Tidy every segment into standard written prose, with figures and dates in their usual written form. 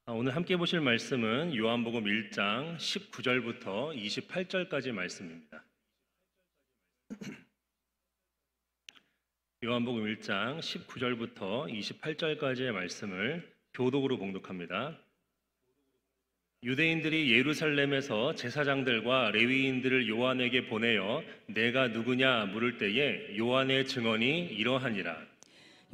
오늘 함께 보실 말씀은 요한복음 1장 19절부터 28절까지 말씀입니다. 요한복음 1장 19절부터 28절까지의 말씀을 교독으로 봉독합니다. 유대인들이 예루살렘에서 제사장들과 레위인들을 요한에게 보내어 내가 누구냐 물을 때에 요한의 증언이 이러하니라.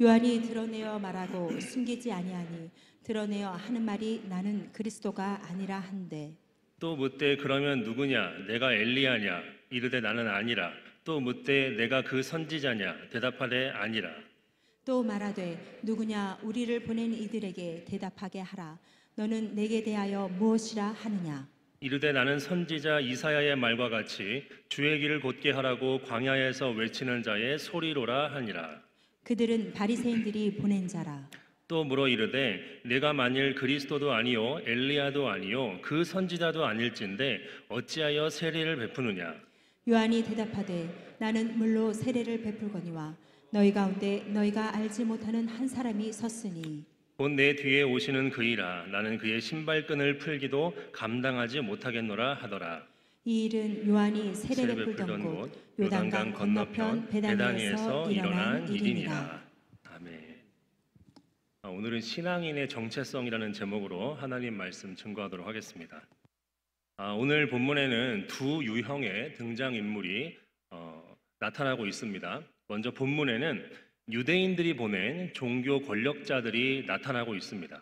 요한이 드러내어 말하고 숨기지 아니하니 드러내어 하는 말이 나는 그리스도가 아니라 한데, 또 묻되 그러면 누구냐 내가 엘리야냐 이르되 나는 아니라. 또 묻되 내가 그 선지자냐 대답하되 아니라. 또 말하되 누구냐 우리를 보낸 이들에게 대답하게 하라. 너는 내게 대하여 무엇이라 하느냐. 이르되 나는 선지자 이사야의 말과 같이 주의 길을 곧게 하라고 광야에서 외치는 자의 소리로라 하니라. 그들은 바리새인들이 보낸 자라. 또 물어 이르되 내가 만일 그리스도도 아니요 엘리야도 아니요 그 선지자도 아닐진데 어찌하여 세례를 베푸느냐. 요한이 대답하되 나는 물로 세례를 베풀거니와 너희 가운데 너희가 알지 못하는 한 사람이 섰으니 곧 내 뒤에 오시는 그이라. 나는 그의 신발끈을 풀기도 감당하지 못하겠노라 하더라. 이 일은 요한이 세례 베풀던 곳 요단강 건너편 베다니에서 일어난 일이니라. 아멘. 오늘은 신앙인의 정체성이라는 제목으로 하나님 말씀 증거하도록 하겠습니다. 오늘 본문에는 두 유형의 등장인물이 나타나고 있습니다. 먼저 본문에는 유대인들이 보낸 종교 권력자들이 나타나고 있습니다.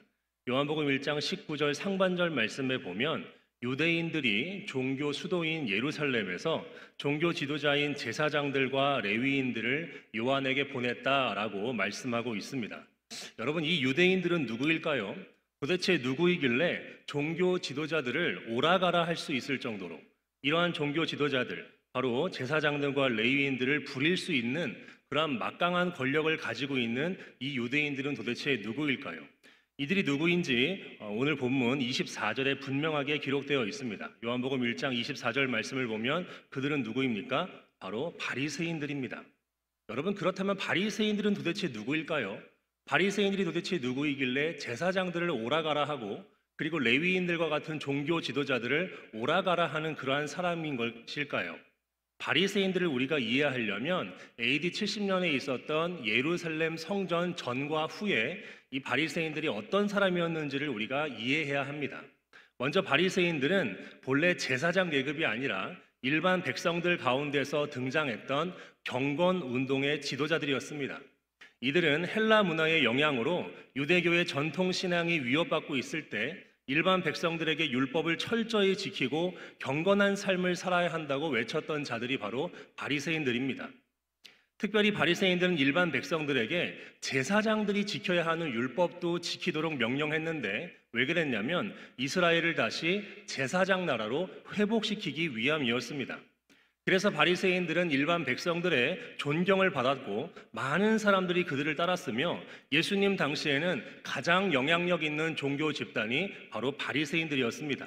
요한복음 1장 19절 상반절 말씀에 보면 유대인들이 종교 수도인 예루살렘에서 종교 지도자인 제사장들과 레위인들을 요한에게 보냈다라고 말씀하고 있습니다. 여러분, 이 유대인들은 누구일까요? 도대체 누구이길래 종교 지도자들을 오라가라 할 수 있을 정도로 이러한 종교 지도자들, 바로 제사장들과 레위인들을 부릴 수 있는 그러한 막강한 권력을 가지고 있는 이 유대인들은 도대체 누구일까요? 이들이 누구인지 오늘 본문 24절에 분명하게 기록되어 있습니다. 요한복음 1장 24절 말씀을 보면 그들은 누구입니까? 바로 바리새인들입니다. 여러분, 그렇다면 바리새인들은 도대체 누구일까요? 바리새인들이 도대체 누구이길래 제사장들을 오라가라 하고 그리고 레위인들과 같은 종교 지도자들을 오라가라 하는 그러한 사람인 것일까요? 바리새인들을 우리가 이해하려면 AD 70년에 있었던 예루살렘 성전 전과 후에 이 바리새인들이 어떤 사람이었는지를 우리가 이해해야 합니다. 먼저 바리새인들은 본래 제사장 계급이 아니라 일반 백성들 가운데서 등장했던 경건 운동의 지도자들이었습니다. 이들은 헬라 문화의 영향으로 유대교의 전통 신앙이 위협받고 있을 때 일반 백성들에게 율법을 철저히 지키고 경건한 삶을 살아야 한다고 외쳤던 자들이 바로 바리새인들입니다. 특별히 바리새인들은 일반 백성들에게 제사장들이 지켜야 하는 율법도 지키도록 명령했는데 왜 그랬냐면 이스라엘을 다시 제사장 나라로 회복시키기 위함이었습니다. 그래서 바리새인들은 일반 백성들의 존경을 받았고 많은 사람들이 그들을 따랐으며 예수님 당시에는 가장 영향력 있는 종교 집단이 바로 바리새인들이었습니다.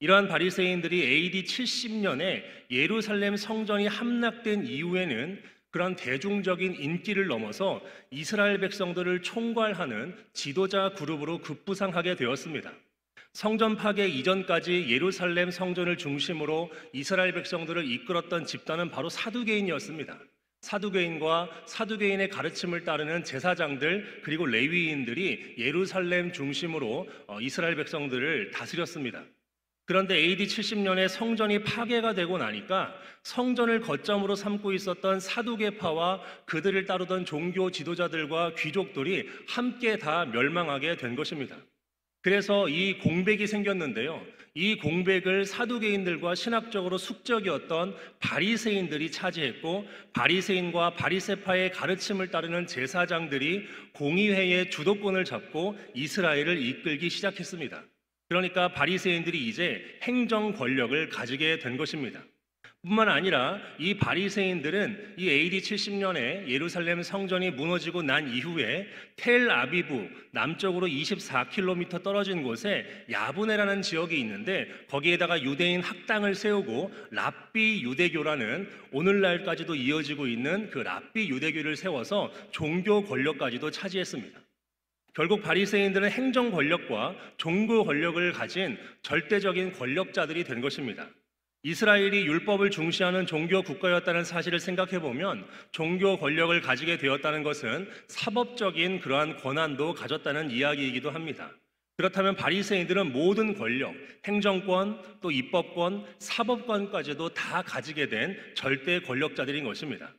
이러한 바리새인들이 AD 70년에 예루살렘 성전이 함락된 이후에는 그런 대중적인 인기를 넘어서 이스라엘 백성들을 총괄하는 지도자 그룹으로 급부상하게 되었습니다. 성전 파괴 이전까지 예루살렘 성전을 중심으로 이스라엘 백성들을 이끌었던 집단은 바로 사두개인이었습니다. 사두개인과 사두개인의 가르침을 따르는 제사장들 그리고 레위인들이 예루살렘 중심으로 이스라엘 백성들을 다스렸습니다. 그런데 AD 70년에 성전이 파괴가 되고 나니까 성전을 거점으로 삼고 있었던 사두개파와 그들을 따르던 종교 지도자들과 귀족들이 함께 다 멸망하게 된 것입니다. 그래서 이 공백이 생겼는데요. 이 공백을 사두개인들과 신학적으로 숙적이었던 바리새인들이 차지했고 바리새인과 바리새파의 가르침을 따르는 제사장들이 공의회의 주도권을 잡고 이스라엘을 이끌기 시작했습니다. 그러니까 바리새인들이 이제 행정 권력을 가지게 된 것입니다. 뿐만 아니라 이 바리새인들은 이 AD 70년에 예루살렘 성전이 무너지고 난 이후에 텔아비브 남쪽으로 24km 떨어진 곳에 야브네라는 지역이 있는데 거기에다가 유대인 학당을 세우고 랍비 유대교라는 오늘날까지도 이어지고 있는 그 랍비 유대교를 세워서 종교 권력까지도 차지했습니다. 결국 바리새인들은 행정 권력과 종교 권력을 가진 절대적인 권력자들이 된 것입니다. 이스라엘이 율법을 중시하는 종교 국가였다는 사실을 생각해 보면 종교 권력을 가지게 되었다는 것은 사법적인 그러한 권한도 가졌다는 이야기이기도 합니다. 그렇다면 바리새인들은 모든 권력, 행정권, 또 입법권, 사법권까지도 다 가지게 된 절대 권력자들인 것입니다.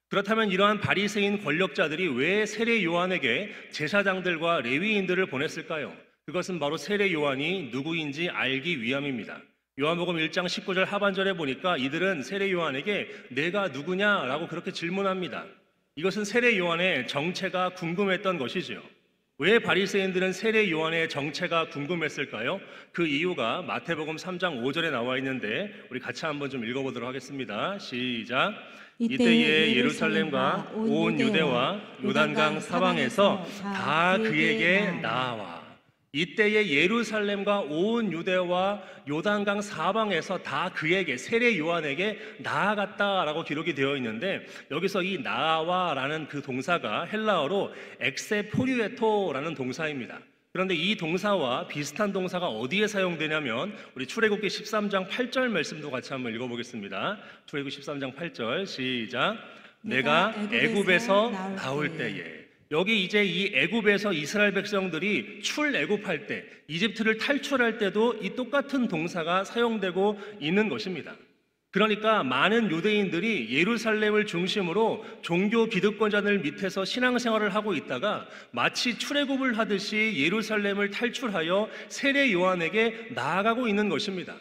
그렇다면 이러한 바리새인 권력자들이 왜 세례 요한에게 제사장들과 레위인들을 보냈을까요? 그것은 바로 세례 요한이 누구인지 알기 위함입니다. 요한복음 1장 19절 하반절에 보니까 이들은 세례 요한에게 내가 누구냐라고 그렇게 질문합니다. 이것은 세례 요한의 정체가 궁금했던 것이지요. 왜 바리새인들은 세례 요한의 정체가 궁금했을까요? 그 이유가 마태복음 3장 5절에 나와 있는데 우리 같이 한번 좀 읽어보도록 하겠습니다. 시작. 이때에 예루살렘과 온 유대와 요단강 사방에서 다 그에게 나아와. 이때에 예루살렘과 온 유대와 요단강 사방에서 다 그에게 세례 요한에게 나아갔다라고 기록이 되어 있는데 여기서 이 나아와라는 그 동사가 헬라어로 엑세포류에토라는 동사입니다. 그런데 이 동사와 비슷한 동사가 어디에 사용되냐면 우리 출애굽기 13장 8절 말씀도 같이 한번 읽어보겠습니다. 출애굽기 13장 8절 시작. 내가 애굽에서 나올 때에. 여기 이제 이 애굽에서 이스라엘 백성들이 출애굽할 때, 이집트를 탈출할 때도 이 똑같은 동사가 사용되고 있는 것입니다. 그러니까 많은 유대인들이 예루살렘을 중심으로 종교 기득권자들 밑에서 신앙생활을 하고 있다가 마치 출애굽을 하듯이 예루살렘을 탈출하여 세례 요한에게 나아가고 있는 것입니다.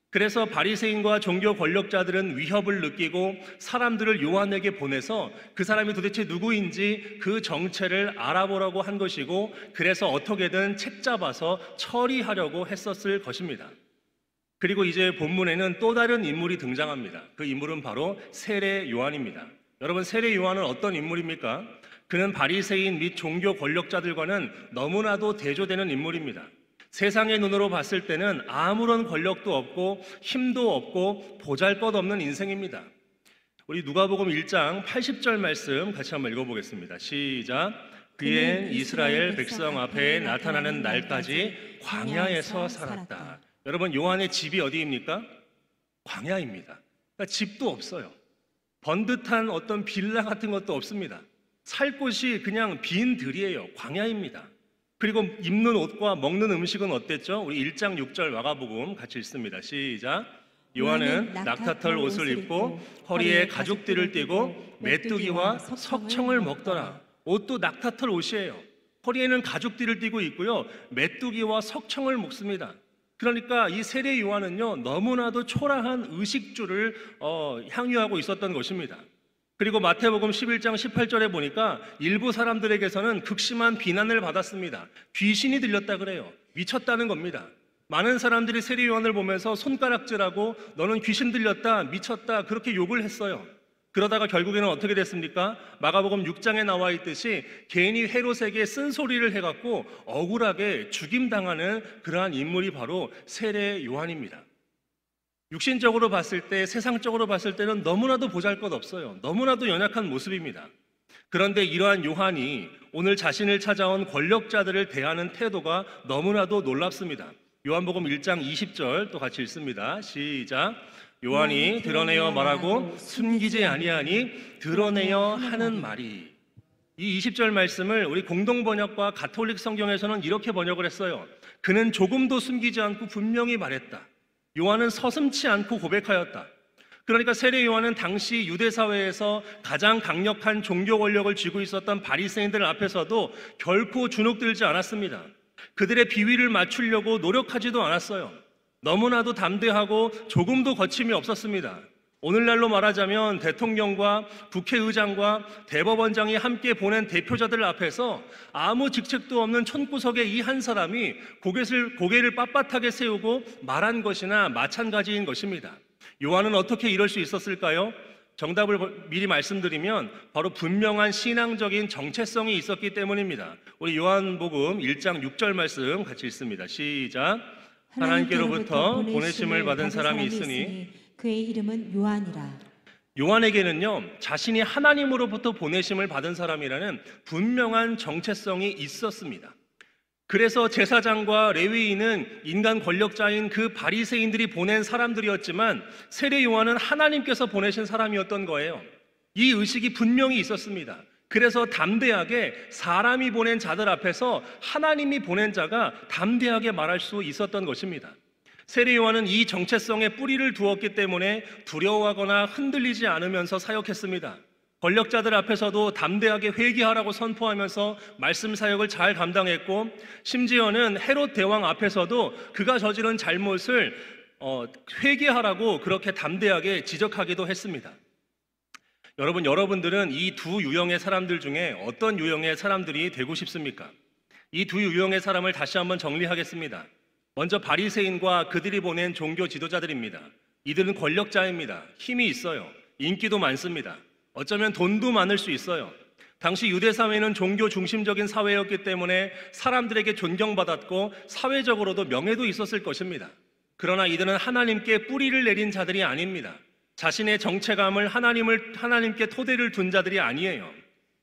그래서 바리새인과 종교 권력자들은 위협을 느끼고 사람들을 요한에게 보내서 그 사람이 도대체 누구인지 그 정체를 알아보라고 한 것이고 그래서 어떻게든 책잡아서 처리하려고 했었을 것입니다. 그리고 이제 본문에는 또 다른 인물이 등장합니다. 그 인물은 바로 세례 요한입니다. 여러분, 세례 요한은 어떤 인물입니까? 그는 바리새인 및 종교 권력자들과는 너무나도 대조되는 인물입니다. 세상의 눈으로 봤을 때는 아무런 권력도 없고 힘도 없고 보잘것없는 인생입니다. 우리 누가복음 1장 80절 말씀 같이 한번 읽어보겠습니다. 시작. 그의 이스라엘 백성 앞에 나타나는 날까지 광야에서 살았다. 여러분, 요한의 집이 어디입니까? 광야입니다. 그러니까 집도 없어요. 번듯한 어떤 빌라 같은 것도 없습니다. 살 곳이 그냥 빈 들이에요. 광야입니다. 그리고 입는 옷과 먹는 음식은 어땠죠? 우리 1장 6절 마가복음 같이 읽습니다. 시작. 요한은 낙타털 옷을 입고 허리에 가죽띠를 띠고 메뚜기와 석청을 먹더라. 옷도 낙타털 옷이에요. 허리에는 가죽띠를 띠고 있고요. 메뚜기와 석청을 먹습니다. 그러니까 이 세례 요한은요, 너무나도 초라한 의식주를 향유하고 있었던 것입니다. 그리고 마태복음 11장 18절에 보니까 일부 사람들에게서는 극심한 비난을 받았습니다. 귀신이 들렸다 그래요. 미쳤다는 겁니다. 많은 사람들이 세례 요한을 보면서 손가락질하고 너는 귀신 들렸다, 미쳤다 그렇게 욕을 했어요. 그러다가 결국에는 어떻게 됐습니까? 마가복음 6장에 나와 있듯이 괜히 헤롯에게 쓴소리를 해갖고 억울하게 죽임당하는 그러한 인물이 바로 세례 요한입니다. 육신적으로 봤을 때, 세상적으로 봤을 때는 너무나도 보잘것없어요. 너무나도 연약한 모습입니다. 그런데 이러한 요한이 오늘 자신을 찾아온 권력자들을 대하는 태도가 너무나도 놀랍습니다. 요한복음 1장 20절 또 같이 읽습니다. 시작. 요한이 드러내어 말하고 숨기지 아니하니 드러내어 하는 말이. 이 20절 말씀을 우리 공동번역과 가톨릭 성경에서는 이렇게 번역을 했어요. 그는 조금도 숨기지 않고 분명히 말했다. 요한은 서슴지 않고 고백하였다. 그러니까 세례 요한은 당시 유대 사회에서 가장 강력한 종교 권력을 쥐고 있었던 바리새인들 앞에서도 결코 주눅들지 않았습니다. 그들의 비위를 맞추려고 노력하지도 않았어요. 너무나도 담대하고 조금도 거침이 없었습니다. 오늘날로 말하자면 대통령과 국회의장과 대법원장이 함께 보낸 대표자들 앞에서 아무 직책도 없는 촌구석의 이 한 사람이 고개를 빳빳하게 세우고 말한 것이나 마찬가지인 것입니다. 요한은 어떻게 이럴 수 있었을까요? 정답을 미리 말씀드리면 바로 분명한 신앙적인 정체성이 있었기 때문입니다. 우리 요한복음 1장 6절 말씀 같이 읽습니다. 시작. 하나님께로부터 보내심을 받은 사람이 있으니 그의 이름은 요한이라. 요한에게는요, 자신이 하나님으로부터 보내심을 받은 사람이라는 분명한 정체성이 있었습니다. 그래서 제사장과 레위인은 인간 권력자인 그 바리새인들이 보낸 사람들이었지만 세례 요한은 하나님께서 보내신 사람이었던 거예요. 이 의식이 분명히 있었습니다. 그래서 담대하게 사람이 보낸 자들 앞에서 하나님이 보낸 자가 담대하게 말할 수 있었던 것입니다. 세례 요한은 이 정체성에 뿌리를 두었기 때문에 두려워하거나 흔들리지 않으면서 사역했습니다. 권력자들 앞에서도 담대하게 회개하라고 선포하면서 말씀 사역을 잘 감당했고, 심지어는 헤롯 대왕 앞에서도 그가 저지른 잘못을 회개하라고 그렇게 담대하게 지적하기도 했습니다. 여러분들은 이 두 유형의 사람들 중에 어떤 유형의 사람들이 되고 싶습니까? 이 두 유형의 사람을 다시 한번 정리하겠습니다. 먼저 바리새인과 그들이 보낸 종교 지도자들입니다. 이들은 권력자입니다. 힘이 있어요. 인기도 많습니다. 어쩌면 돈도 많을 수 있어요. 당시 유대 사회는 종교 중심적인 사회였기 때문에 사람들에게 존경받았고 사회적으로도 명예도 있었을 것입니다. 그러나 이들은 하나님께 뿌리를 내린 자들이 아닙니다. 자신의 정체감을 하나님께 토대를 둔 자들이 아니에요.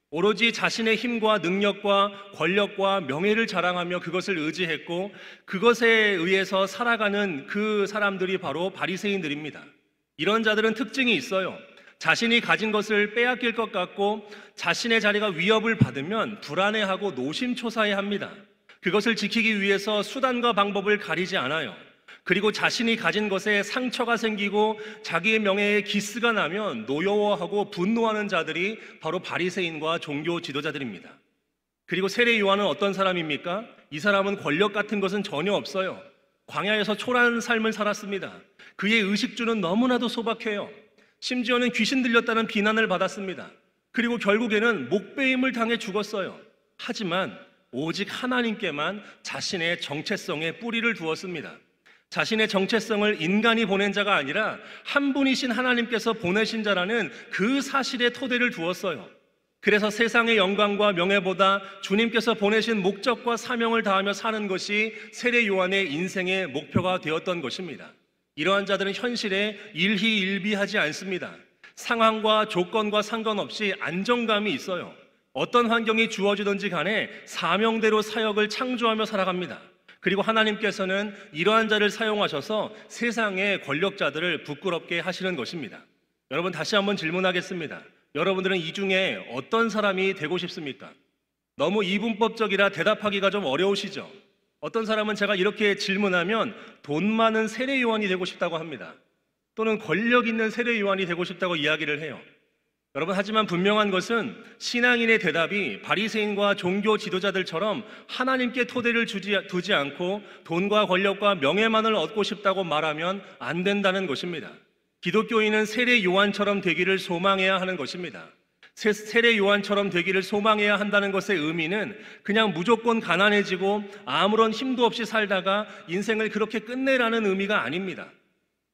오로지 자신의 힘과 능력과 권력과 명예를 자랑하며 그것을 의지했고 그것에 의해서 살아가는 그 사람들이 바로 바리새인들입니다. 이런 자들은 특징이 있어요. 자신이 가진 것을 빼앗길 것 같고 자신의 자리가 위협을 받으면 불안해하고 노심초사해합니다. 그것을 지키기 위해서 수단과 방법을 가리지 않아요. 그리고 자신이 가진 것에 상처가 생기고 자기의 명예에 기스가 나면 노여워하고 분노하는 자들이 바로 바리새인과 종교 지도자들입니다. 그리고 세례 요한은 어떤 사람입니까? 이 사람은 권력 같은 것은 전혀 없어요. 광야에서 초라한 삶을 살았습니다. 그의 의식주는 너무나도 소박해요. 심지어는 귀신 들렸다는 비난을 받았습니다. 그리고 결국에는 목베임을 당해 죽었어요. 하지만 오직 하나님께만 자신의 정체성에 뿌리를 두었습니다. 자신의 정체성을 인간이 보낸 자가 아니라 한 분이신 하나님께서 보내신 자라는 그 사실에 토대를 두었어요. 그래서 세상의 영광과 명예보다 주님께서 보내신 목적과 사명을 다하며 사는 것이 세례 요한의 인생의 목표가 되었던 것입니다. 이러한 자들은 현실에 일희일비하지 않습니다. 상황과 조건과 상관없이 안정감이 있어요. 어떤 환경이 주어지든지 간에 사명대로 사역을 창조하며 살아갑니다. 그리고 하나님께서는 이러한 자를 사용하셔서 세상의 권력자들을 부끄럽게 하시는 것입니다. 여러분, 다시 한번 질문하겠습니다. 여러분들은 이 중에 어떤 사람이 되고 싶습니까? 너무 이분법적이라 대답하기가 좀 어려우시죠? 어떤 사람은 제가 이렇게 질문하면 돈 많은 세례 요한이 되고 싶다고 합니다. 또는 권력 있는 세례 요한이 되고 싶다고 이야기를 해요. 여러분, 하지만 분명한 것은 신앙인의 대답이 바리새인과 종교 지도자들처럼 하나님께 토대를 두지 않고 돈과 권력과 명예만을 얻고 싶다고 말하면 안 된다는 것입니다. 기독교인은 세례 요한처럼 되기를 소망해야 하는 것입니다. 세례 요한처럼 되기를 소망해야 한다는 것의 의미는 그냥 무조건 가난해지고 아무런 힘도 없이 살다가 인생을 그렇게 끝내라는 의미가 아닙니다.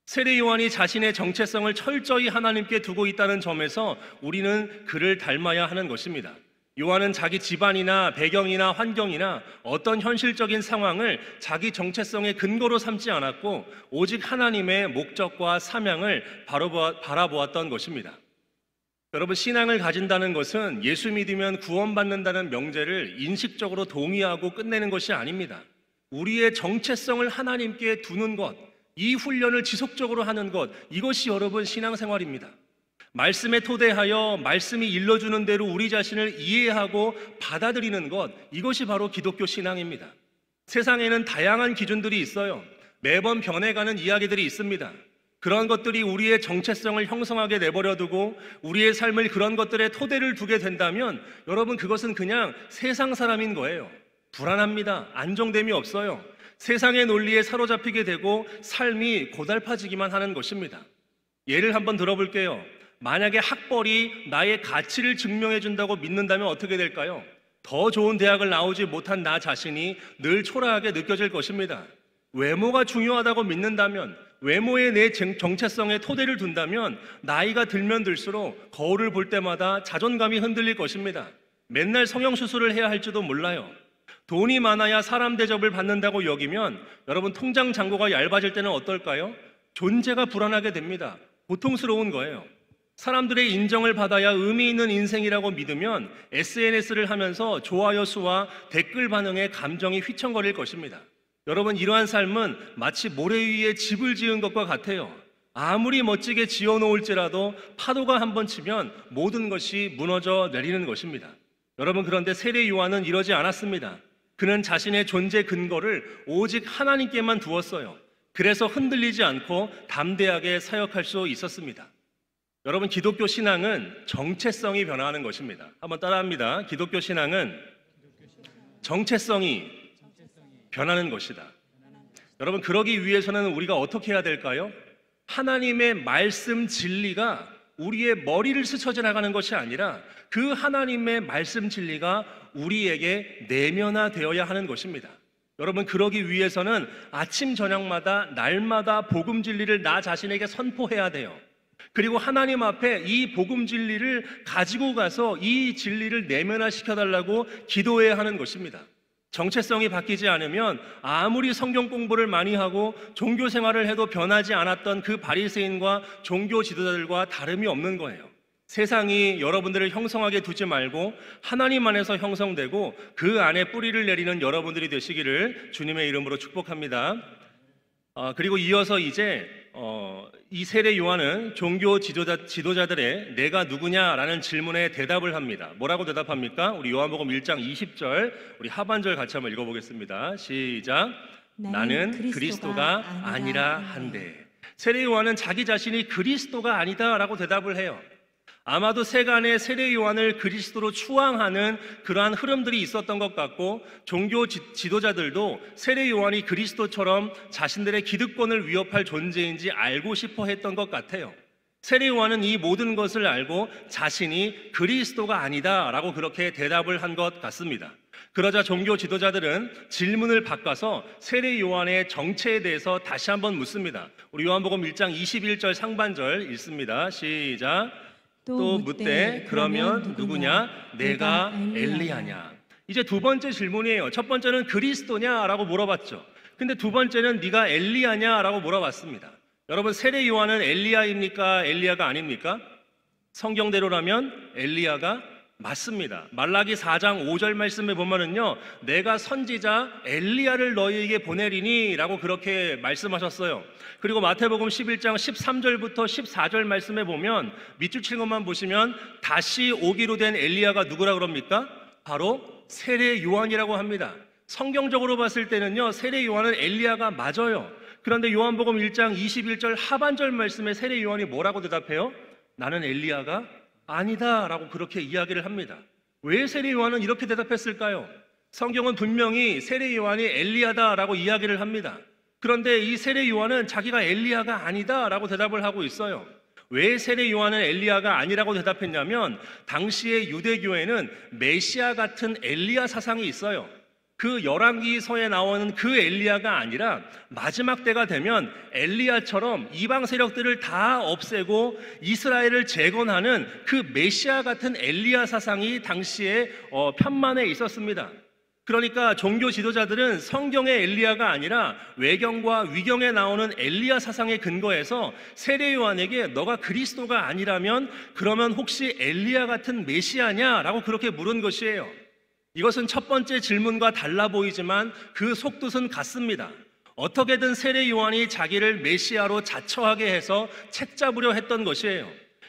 세례 요한이 자신의 정체성을 철저히 하나님께 두고 있다는 점에서 우리는 그를 닮아야 하는 것입니다. 요한은 자기 집안이나 배경이나 환경이나 어떤 현실적인 상황을 자기 정체성의 근거로 삼지 않았고 오직 하나님의 목적과 사명을 바라보았던 것입니다. 여러분, 신앙을 가진다는 것은 예수 믿으면 구원받는다는 명제를 인식적으로 동의하고 끝내는 것이 아닙니다. 우리의 정체성을 하나님께 두는 것, 이 훈련을 지속적으로 하는 것, 이것이 여러분 신앙생활입니다. 말씀에 토대하여 말씀이 일러주는 대로 우리 자신을 이해하고 받아들이는 것, 이것이 바로 기독교 신앙입니다. 세상에는 다양한 기준들이 있어요. 매번 변해가는 이야기들이 있습니다. 그런 것들이 우리의 정체성을 형성하게 내버려두고 우리의 삶을 그런 것들에 토대를 두게 된다면 여러분, 그것은 그냥 세상 사람인 거예요. 불안합니다. 안정됨이 없어요. 세상의 논리에 사로잡히게 되고 삶이 고달파지기만 하는 것입니다. 예를 한번 들어볼게요. 만약에 학벌이 나의 가치를 증명해 준다고 믿는다면 어떻게 될까요? 더 좋은 대학을 나오지 못한 나 자신이 늘 초라하게 느껴질 것입니다. 외모가 중요하다고 믿는다면, 외모에 내 정체성에 토대를 둔다면 나이가 들면 들수록 거울을 볼 때마다 자존감이 흔들릴 것입니다. 맨날 성형수술을 해야 할지도 몰라요. 돈이 많아야 사람 대접을 받는다고 여기면 여러분, 통장 잔고가 얇아질 때는 어떨까요? 존재가 불안하게 됩니다. 고통스러운 거예요. 사람들의 인정을 받아야 의미 있는 인생이라고 믿으면 SNS를 하면서 좋아요 수와 댓글 반응에 감정이 휘청거릴 것입니다. 여러분, 이러한 삶은 마치 모래 위에 집을 지은 것과 같아요. 아무리 멋지게 지어놓을지라도 파도가 한번 치면 모든 것이 무너져 내리는 것입니다. 여러분, 그런데 세례 요한은 이러지 않았습니다. 그는 자신의 존재 근거를 오직 하나님께만 두었어요. 그래서 흔들리지 않고 담대하게 사역할 수 있었습니다. 여러분, 기독교 신앙은 정체성이 변화하는 것입니다. 한번 따라합니다. 기독교 신앙은 정체성이 변하는 것이다. 여러분, 그러기 위해서는 우리가 어떻게 해야 될까요? 하나님의 말씀 진리가 우리의 머리를 스쳐 지나가는 것이 아니라 그 하나님의 말씀 진리가 우리에게 내면화되어야 하는 것입니다. 여러분, 그러기 위해서는 아침 저녁마다 날마다 복음 진리를 나 자신에게 선포해야 돼요. 그리고 하나님 앞에 이 복음 진리를 가지고 가서 이 진리를 내면화시켜 달라고 기도해야 하는 것입니다. 정체성이 바뀌지 않으면 아무리 성경 공부를 많이 하고 종교 생활을 해도 변하지 않았던 그 바리새인과 종교 지도자들과 다름이 없는 거예요. 세상이 여러분들을 형성하게 두지 말고 하나님 안에서 형성되고 그 안에 뿌리를 내리는 여러분들이 되시기를 주님의 이름으로 축복합니다. 그리고 이어서 이제 이 세례 요한은 종교 지도자들의 내가 누구냐라는 질문에 대답을 합니다. 뭐라고 대답합니까? 우리 요한복음 1장 20절 우리 하반절 같이 한번 읽어보겠습니다. 시작. 나는 그리스도가 아니라 한데. 세례 요한은 자기 자신이 그리스도가 아니다라고 대답을 해요. 아마도 세간의 세례 요한을 그리스도로 추앙하는 그러한 흐름들이 있었던 것 같고, 종교 지도자들도 세례 요한이 그리스도처럼 자신들의 기득권을 위협할 존재인지 알고 싶어 했던 것 같아요. 세례 요한은 이 모든 것을 알고 자신이 그리스도가 아니다라고 그렇게 대답을 한 것 같습니다. 그러자 종교 지도자들은 질문을 바꿔서 세례 요한의 정체에 대해서 다시 한번 묻습니다. 우리 요한복음 1장 21절 상반절 읽습니다. 시작. 또 묻되 그러면 누구냐? 내가 엘리야냐? 이제 두 번째 질문이에요. 첫 번째는 그리스도냐라고 물어봤죠. 근데 두 번째는 네가 엘리야냐라고 물어봤습니다. 여러분, 세례 요한은 엘리야입니까? 엘리야가 아닙니까? 성경대로라면 엘리야가 맞습니다. 말라기 4장 5절 말씀에 보면은요, 내가 선지자 엘리야를 너희에게 보내리니 라고 그렇게 말씀하셨어요. 그리고 마태복음 11장 13절부터 14절 말씀에 보면 밑줄 친 것만 보시면 다시 오기로 된 엘리야가 누구라 그럽니까? 바로 세례 요한이라고 합니다. 성경적으로 봤을 때는요, 세례 요한은 엘리야가 맞아요. 그런데 요한복음 1장 21절 하반절 말씀에 세례 요한이 뭐라고 대답해요? 나는 엘리야가 아니다 라고 그렇게 이야기를 합니다. 왜 세례 요한은 이렇게 대답했을까요? 성경은 분명히 세례 요한이 엘리야다 라고 이야기를 합니다. 그런데 이 세례 요한은 자기가 엘리야가 아니다 라고 대답을 하고 있어요. 왜 세례 요한은 엘리야가 아니라고 대답했냐면, 당시의 유대교에는 메시아 같은 엘리야 사상이 있어요. 그 열왕기서에 나오는 그 엘리야가 아니라 마지막 때가 되면 엘리야처럼 이방 세력들을 다 없애고 이스라엘을 재건하는 그 메시아 같은 엘리야 사상이 당시에 편만에 있었습니다. 그러니까 종교 지도자들은 성경의 엘리야가 아니라 외경과 위경에 나오는 엘리야 사상에 근거해서 세례 요한에게 너가 그리스도가 아니라면 그러면 혹시 엘리야 같은 메시아냐라고 그렇게 물은 것이에요. 이것은 첫 번째 질문과 달라 보이지만 그 속뜻은 같습니다. 어떻게든 세례 요한이 자기를 메시아로 자처하게 해서 책잡으려 했던 것이에요.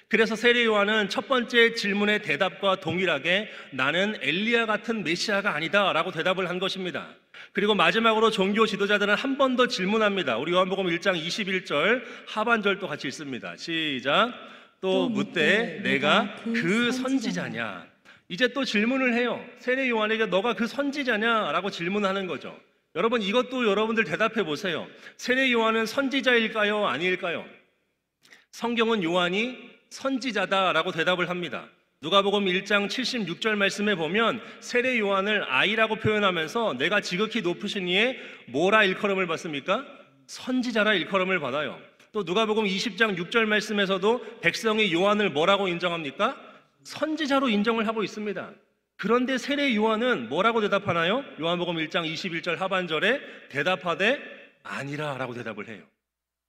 그래서 세례 요한은 첫 번째 질문의 대답과 동일하게 나는 엘리야 같은 메시아가 아니다 라고 대답을 한 것입니다. 그리고 마지막으로 종교 지도자들은 한 번 더 질문합니다. 우리 요한복음 1장 21절 하반절도 같이 읽습니다. 시작. 또 묻되 내가 그 선지자냐? 이제 또 질문을 해요. 세례 요한에게 너가 그 선지자냐라고 질문하는 거죠. 여러분, 이것도 여러분들 대답해 보세요. 세례 요한은 선지자일까요? 아닐까요? 성경은 요한이 선지자다라고 대답을 합니다. 누가복음 1장 76절 말씀에 보면 세례 요한을 아이라고 표현하면서 내가 지극히 높으신 이에 뭐라 일컬음을 받습니까? 선지자라 일컬음을 받아요. 또 누가복음 20장 6절 말씀에서도 백성이 요한을 뭐라고 인정합니까? 선지자로 인정을 하고 있습니다. 그런데 세례 요한은 뭐라고 대답하나요? 요한복음 1장 21절 하반절에 대답하되 아니라 라고 대답을 해요.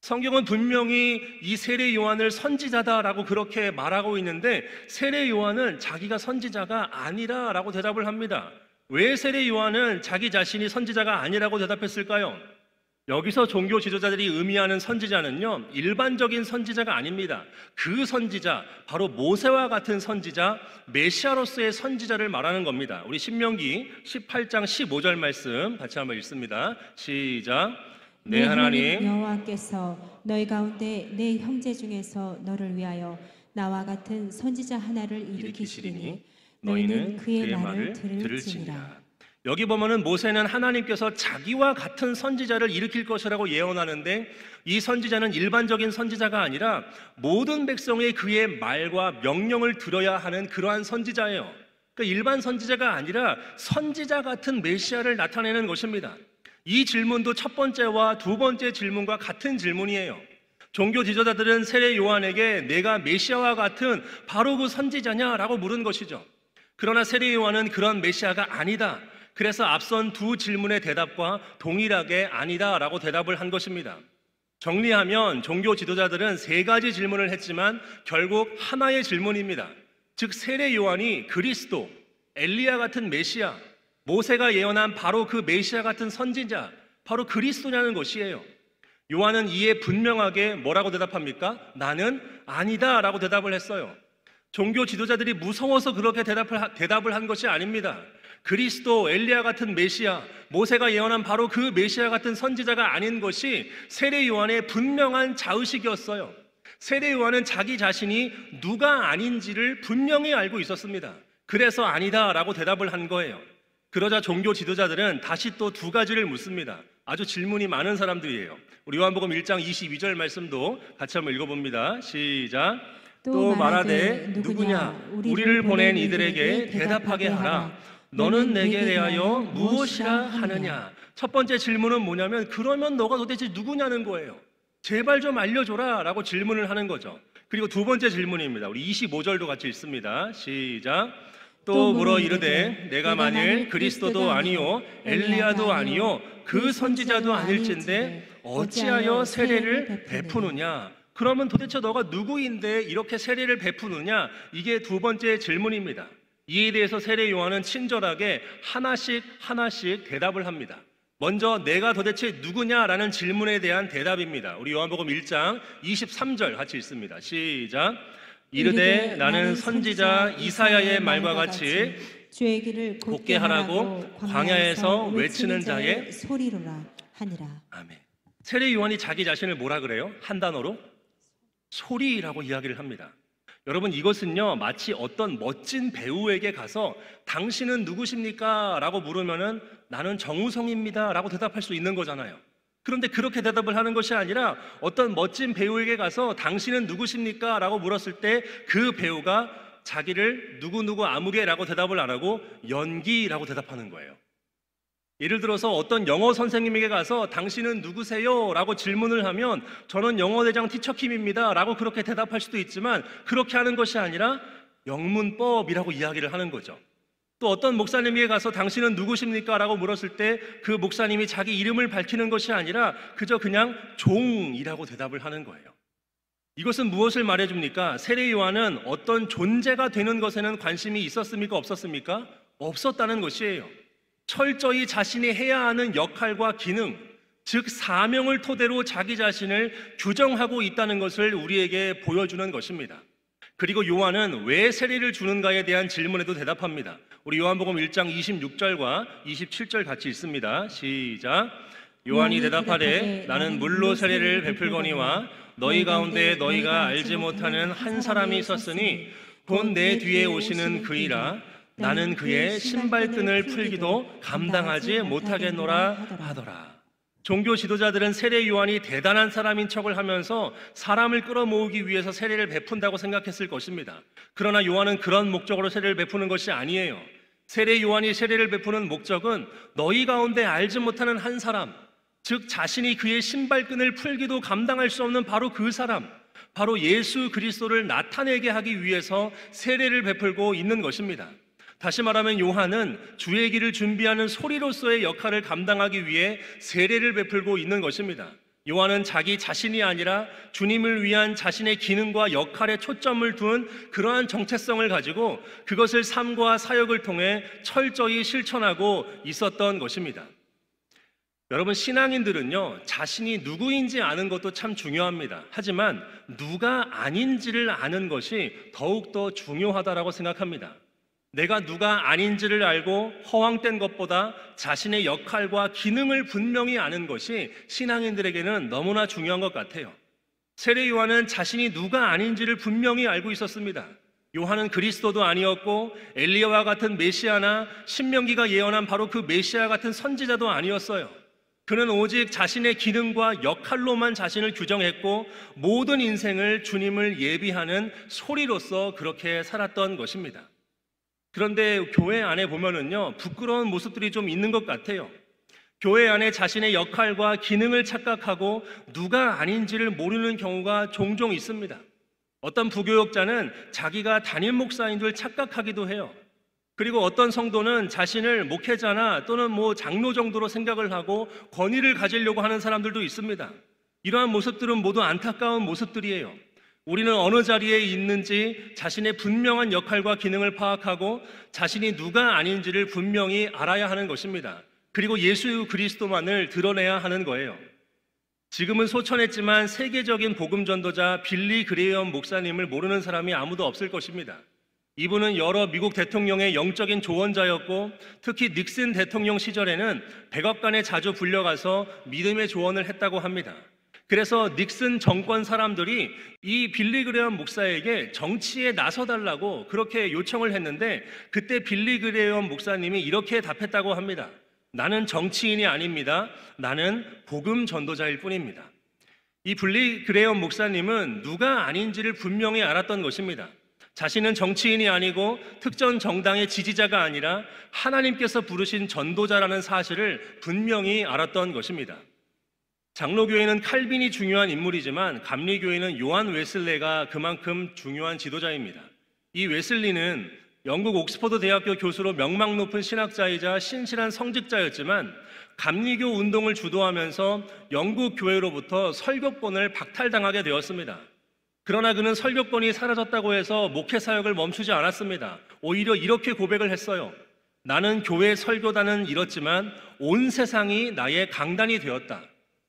성경은 분명히 이 세례 요한을 선지자다라고 그렇게 말하고 있는데 세례 요한은 자기가 선지자가 아니라라고 대답을 합니다. 왜 세례 요한은 자기 자신이 선지자가 아니라고 대답했을까요? 여기서 종교 지도자들이 의미하는 선지자는요, 일반적인 선지자가 아닙니다. 그 선지자, 바로 모세와 같은 선지자, 메시아로서의 선지자를 말하는 겁니다. 우리 신명기 18장 15절 말씀 같이 한번 읽습니다. 시작. 내 하나님 여호와께서 너희 가운데 내 형제 중에서 너를 위하여 나와 같은 선지자 하나를 일으키시리니 너희는 그의 말을 들을지니라. 여기 보면은 모세는 하나님께서 자기와 같은 선지자를 일으킬 것이라고 예언하는데 이 선지자는 일반적인 선지자가 아니라 모든 백성의 그의 말과 명령을 들어야 하는 그러한 선지자예요. 그러니까 일반 선지자가 아니라 선지자 같은 메시아를 나타내는 것입니다. 이 질문도 첫 번째와 두 번째 질문과 같은 질문이에요. 종교 지도자들은 세례 요한에게 내가 메시아와 같은 바로 그 선지자냐라고 물은 것이죠. 그러나 세례 요한은 그런 메시아가 아니다. 그래서 앞선 두 질문의 대답과 동일하게 아니다라고 대답을 한 것입니다. 정리하면 종교 지도자들은 세 가지 질문을 했지만 결국 하나의 질문입니다. 즉 세례 요한이 그리스도, 엘리야 같은 메시아, 모세가 예언한 바로 그 메시아 같은 선지자, 바로 그리스도냐는 것이에요. 요한은 이에 분명하게 뭐라고 대답합니까? 나는 아니다라고 대답을 했어요. 종교 지도자들이 무서워서 그렇게 대답을 한 것이 아닙니다. 그리스도, 엘리야 같은 메시아, 모세가 예언한 바로 그 메시아 같은 선지자가 아닌 것이 세례 요한의 분명한 자의식이었어요. 세례 요한은 자기 자신이 누가 아닌지를 분명히 알고 있었습니다. 그래서 아니다라고 대답을 한 거예요. 그러자 종교 지도자들은 다시 또 두 가지를 묻습니다. 아주 질문이 많은 사람들이에요. 우리 요한복음 1장 22절 말씀도 같이 한번 읽어봅니다. 시작. 또 말하되 누구냐 우리를 보낸 이들에게 대답하게 하라. 너는 내게 대하여 무엇이라 하느냐. 첫 번째 질문은 뭐냐면 그러면 너가 도대체 누구냐는 거예요. 제발 좀 알려줘라 라고 질문을 하는 거죠. 그리고 두 번째 질문입니다. 우리 25절도 같이 읽습니다. 시작. 또 물어 이르되 내가 만일 그리스도도 아니요 엘리야도 아니요 그 선지자도 아닐진데 어찌하여 세례를 베푸느냐. 그러면 도대체 너가 누구인데 이렇게 세례를 베푸느냐. 이게 두 번째 질문입니다. 이에 대해서 세례 요한은 친절하게 하나씩 대답을 합니다. 먼저 내가 도대체 누구냐라는 질문에 대한 대답입니다. 우리 요한복음 1장 23절 같이 읽습니다. 시작. 이르되 나는 선지자 이사야의 말과 같이 주의 길을 곧게 하라고 광야에서 외치는 자의 소리로라 하니라. 아멘. 세례 요한이 자기 자신을 뭐라 그래요? 한 단어로 소리라고 이야기를 합니다. 여러분 이것은요 마치 어떤 멋진 배우에게 가서 당신은 누구십니까? 라고 물으면은 나는 정우성입니다 라고 대답할 수 있는 거잖아요. 그런데 그렇게 대답을 하는 것이 아니라 어떤 멋진 배우에게 가서 당신은 누구십니까? 라고 물었을 때 그 배우가 자기를 누구누구 아무개라고 대답을 안 하고 연기라고 대답하는 거예요. 예를 들어서 어떤 영어 선생님에게 가서 당신은 누구세요? 라고 질문을 하면 저는 영어대장 티처킴입니다 라고 그렇게 대답할 수도 있지만 그렇게 하는 것이 아니라 영문법이라고 이야기를 하는 거죠. 또 어떤 목사님에게 가서 당신은 누구십니까? 라고 물었을 때 그 목사님이 자기 이름을 밝히는 것이 아니라 그냥 종이라고 대답을 하는 거예요. 이것은 무엇을 말해줍니까? 세례 요한은 어떤 존재가 되는 것에는 관심이 있었습니까? 없었습니까? 없었다는 것이에요. 철저히 자신이 해야 하는 역할과 기능, 즉 사명을 토대로 자기 자신을 규정하고 있다는 것을 우리에게 보여주는 것입니다. 그리고 요한은 왜 세례를 주는가에 대한 질문에도 대답합니다. 우리 요한복음 1장 26절과 27절 같이 읽습니다. 시작. 요한이 대답하되 나는 물로 세례를 베풀거니와 너희 가운데 너희가 알지 못하는 한 사람이 있었으니 곧 내 뒤에 오시는 그이라. 나는 그의 신발끈을 풀기도 감당하지 못하겠노라 하더라. 종교 지도자들은 세례 요한이 대단한 사람인 척을 하면서 사람을 끌어모으기 위해서 세례를 베푼다고 생각했을 것입니다. 그러나 요한은 그런 목적으로 세례를 베푸는 것이 아니에요. 세례 요한이 세례를 베푸는 목적은 너희 가운데 알지 못하는 한 사람, 즉 자신이 그의 신발끈을 풀기도 감당할 수 없는 바로 그 사람, 바로 예수 그리스도를 나타내게 하기 위해서 세례를 베풀고 있는 것입니다. 다시 말하면 요한은 주의 길을 준비하는 소리로서의 역할을 감당하기 위해 세례를 베풀고 있는 것입니다. 요한은 자기 자신이 아니라 주님을 위한 자신의 기능과 역할에 초점을 둔 그러한 정체성을 가지고 그것을 삶과 사역을 통해 철저히 실천하고 있었던 것입니다. 여러분, 신앙인들은요, 자신이 누구인지 아는 것도 참 중요합니다. 하지만 누가 아닌지를 아는 것이 더욱더 중요하다라고 생각합니다. 내가 누가 아닌지를 알고 허황된 것보다 자신의 역할과 기능을 분명히 아는 것이 신앙인들에게는 너무나 중요한 것 같아요. 세례 요한은 자신이 누가 아닌지를 분명히 알고 있었습니다. 요한은 그리스도도 아니었고 엘리야와 같은 메시아나 신명기가 예언한 바로 그 메시아 같은 선지자도 아니었어요. 그는 오직 자신의 기능과 역할로만 자신을 규정했고 모든 인생을 주님을 예비하는 소리로서 그렇게 살았던 것입니다. 그런데 교회 안에 보면은요, 부끄러운 모습들이 좀 있는 것 같아요. 교회 안에 자신의 역할과 기능을 착각하고 누가 아닌지를 모르는 경우가 종종 있습니다. 어떤 부교역자는 자기가 담임 목사인 줄 착각하기도 해요. 그리고 어떤 성도는 자신을 목회자나 또는 장로 정도로 생각을 하고 권위를 가지려고 하는 사람들도 있습니다. 이러한 모습들은 모두 안타까운 모습들이에요. 우리는 어느 자리에 있는지 자신의 분명한 역할과 기능을 파악하고 자신이 누가 아닌지를 분명히 알아야 하는 것입니다. 그리고 예수 그리스도만을 드러내야 하는 거예요. 지금은 소천했지만 세계적인 복음 전도자 빌리 그레이엄 목사님을 모르는 사람이 아무도 없을 것입니다. 이분은 여러 미국 대통령의 영적인 조언자였고 특히 닉슨 대통령 시절에는 백악관에 자주 불려가서 믿음의 조언을 했다고 합니다. 그래서 닉슨 정권 사람들이 이 빌리 그레이엄 목사에게 정치에 나서달라고 그렇게 요청을 했는데 그때 빌리 그레이엄 목사님이 이렇게 답했다고 합니다. 나는 정치인이 아닙니다. 나는 복음 전도자일 뿐입니다. 이 빌리 그레이엄 목사님은 누가 아닌지를 분명히 알았던 것입니다. 자신은 정치인이 아니고 특정 정당의 지지자가 아니라 하나님께서 부르신 전도자라는 사실을 분명히 알았던 것입니다. 장로교회는 칼빈이 중요한 인물이지만 감리교회는 요한 웨슬레가 그만큼 중요한 지도자입니다. 이 웨슬리는 영국 옥스퍼드 대학교 교수로 명망 높은 신학자이자 신실한 성직자였지만 감리교 운동을 주도하면서 영국 교회로부터 설교권을 박탈당하게 되었습니다. 그러나 그는 설교권이 사라졌다고 해서 목회 사역을 멈추지 않았습니다. 오히려 이렇게 고백을 했어요. 나는 교회 설교단은 잃었지만 온 세상이 나의 강단이 되었다.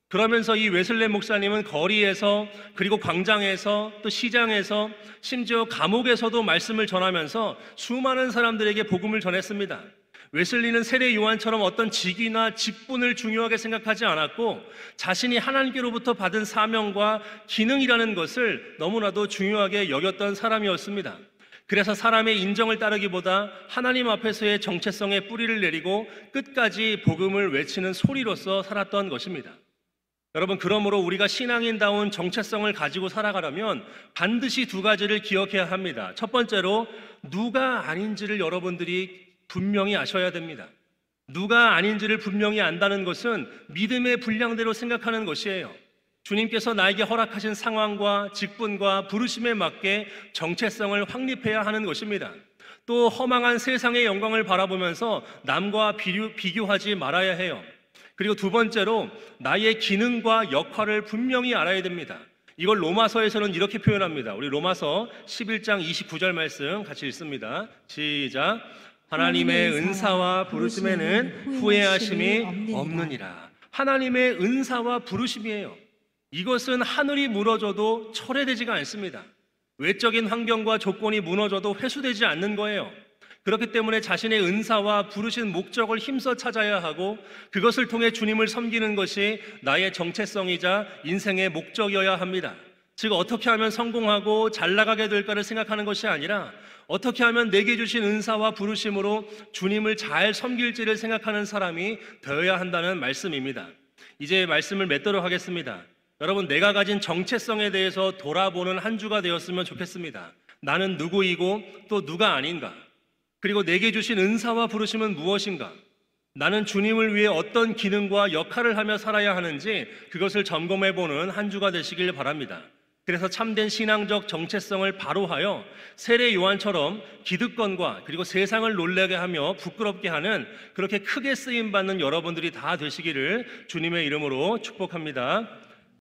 그러면서 이 웨슬레 목사님은 거리에서 그리고 광장에서 또 시장에서 심지어 감옥에서도 말씀을 전하면서 수많은 사람들에게 복음을 전했습니다. 웨슬리는 세례 요한처럼 어떤 직위나 직분을 중요하게 생각하지 않았고 자신이 하나님께로부터 받은 사명과 기능이라는 것을 너무나도 중요하게 여겼던 사람이었습니다. 그래서 사람의 인정을 따르기보다 하나님 앞에서의 정체성에 뿌리를 내리고 끝까지 복음을 외치는 소리로서 살았던 것입니다. 여러분, 그러므로 우리가 신앙인다운 정체성을 가지고 살아가려면 반드시 두 가지를 기억해야 합니다. 첫 번째로 누가 아닌지를 여러분들이 분명히 아셔야 됩니다. 누가 아닌지를 분명히 안다는 것은 믿음의 분량대로 생각하는 것이에요. 주님께서 나에게 허락하신 상황과 직분과 부르심에 맞게 정체성을 확립해야 하는 것입니다. 또 허망한 세상의 영광을 바라보면서 남과 비교하지 말아야 해요. 그리고 두 번째로 나의 기능과 역할을 분명히 알아야 됩니다. 이걸 로마서에서는 이렇게 표현합니다. 우리 로마서 11장 29절 말씀 같이 읽습니다. 시작. 하나님의 은사와 부르심에는 후회하심이 없느니라. 하나님의 은사와 부르심이에요. 이것은 하늘이 무너져도 철회되지가 않습니다. 외적인 환경과 조건이 무너져도 회수되지 않는 거예요. 그렇기 때문에 자신의 은사와 부르신 목적을 힘써 찾아야 하고 그것을 통해 주님을 섬기는 것이 나의 정체성이자 인생의 목적이어야 합니다. 즉 어떻게 하면 성공하고 잘 나가게 될까를 생각하는 것이 아니라 어떻게 하면 내게 주신 은사와 부르심으로 주님을 잘 섬길지를 생각하는 사람이 되어야 한다는 말씀입니다. 이제 말씀을 맺도록 하겠습니다. 여러분, 내가 가진 정체성에 대해서 돌아보는 한 주가 되었으면 좋겠습니다. 나는 누구이고 또 누가 아닌가? 그리고 내게 주신 은사와 부르심은 무엇인가? 나는 주님을 위해 어떤 기능과 역할을 하며 살아야 하는지 그것을 점검해보는 한 주가 되시길 바랍니다. 그래서 참된 신앙적 정체성을 바로하여 세례 요한처럼 기득권과 그리고 세상을 놀라게 하며 부끄럽게 하는 그렇게 크게 쓰임받는 여러분들이 다 되시기를 주님의 이름으로 축복합니다.